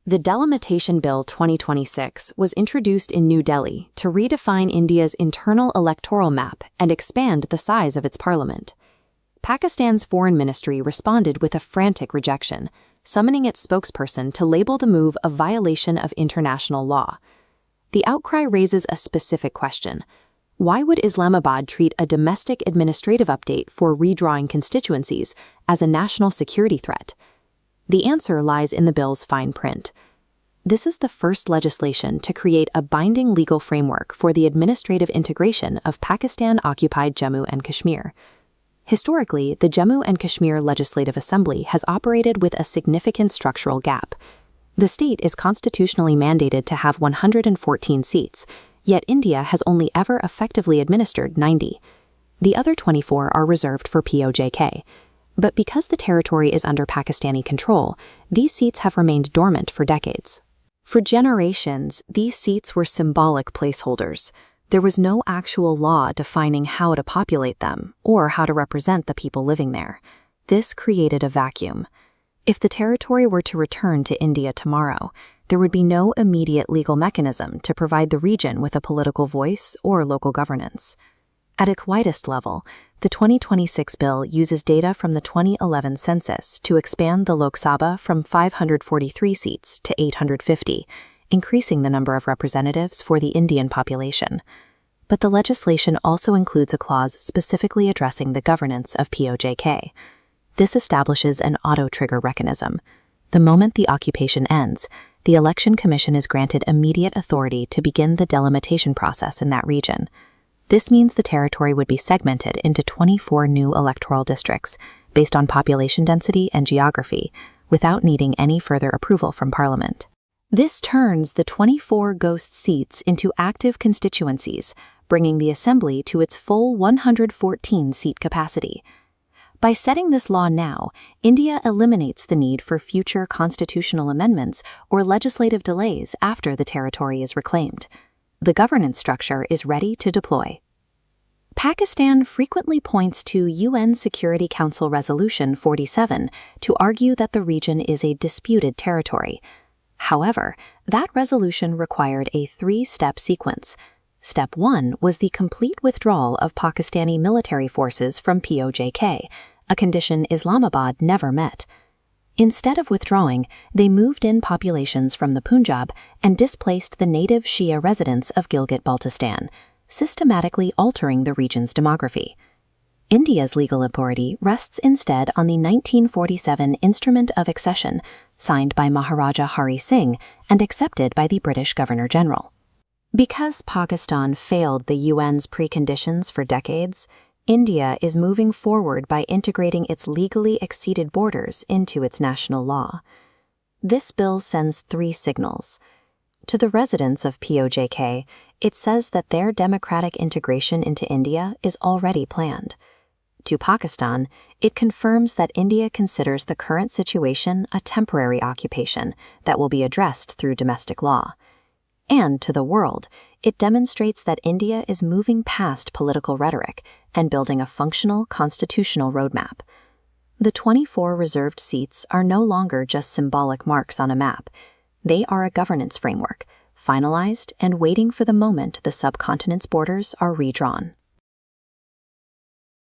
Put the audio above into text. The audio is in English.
The Delimitation Bill 2026 was introduced in New Delhi to redefine India's internal electoral map and expand the size of its parliament. Pakistan's foreign ministry responded with a frantic rejection, summoning its spokesperson to label the move a violation of international law. The outcry raises a specific question. Why would Islamabad treat a domestic administrative update for redrawing constituencies as a national security threat? The answer lies in the bill's fine print. This is the first legislation to create a binding legal framework for the administrative integration of Pakistan Occupied Jammu and Kashmir. Historically, the Jammu and Kashmir Legislative Assembly has operated with a significant structural gap. The state is constitutionally mandated to have 114 seats, yet India has only ever effectively administered 90. The other 24 are reserved for PoJK. But because the territory is under Pakistani control, these seats have remained dormant for decades. For generations, these seats were symbolic placeholders. There was no actual law defining how to populate them or how to represent the people living there. This created a vacuum. If the territory were to return to India tomorrow, there would be no immediate legal mechanism to provide the region with a political voice or local governance. At its widest level, the 2026 bill uses data from the 2011 census to expand the Lok Sabha from 543 seats to 850, increasing the number of representatives for the Indian population. But the legislation also includes a clause specifically addressing the governance of PoJK. This establishes an auto-trigger mechanism. The moment the occupation ends, the Election Commission is granted immediate authority to begin the delimitation process in that region. This means the territory would be segmented into 24 new electoral districts based on population density and geography, without needing any further approval from Parliament. This turns the 24 ghost seats into active constituencies, bringing the Assembly to its full 114-seat capacity. By setting this law now, India eliminates the need for future constitutional amendments or legislative delays after the territory is reclaimed. The governance structure is ready to deploy. Pakistan frequently points to UN Security Council Resolution 47 to argue that the region is a disputed territory. However, that resolution required a three-step sequence. Step 1 was the complete withdrawal of Pakistani military forces from PoJK, a condition Islamabad never met. Instead of withdrawing, they moved in populations from the Punjab and displaced the native Shia residents of Gilgit-Baltistan, systematically altering the region's demography. India's legal authority rests instead on the 1947 Instrument of Accession, signed by Maharaja Hari Singh and accepted by the British Governor-General. Because Pakistan failed the UN's preconditions for decades, India is moving forward by integrating its legally acceded borders into its national law. This bill sends three signals. To the residents of PoJK, it says that their democratic integration into India is already planned. To Pakistan, it confirms that India considers the current situation a temporary occupation that will be addressed through domestic law. And to the world, it demonstrates that India is moving past political rhetoric and building a functional constitutional roadmap. The 24 reserved seats are no longer just symbolic marks on a map. They are a governance framework, finalized and waiting for the moment the subcontinent's borders are redrawn.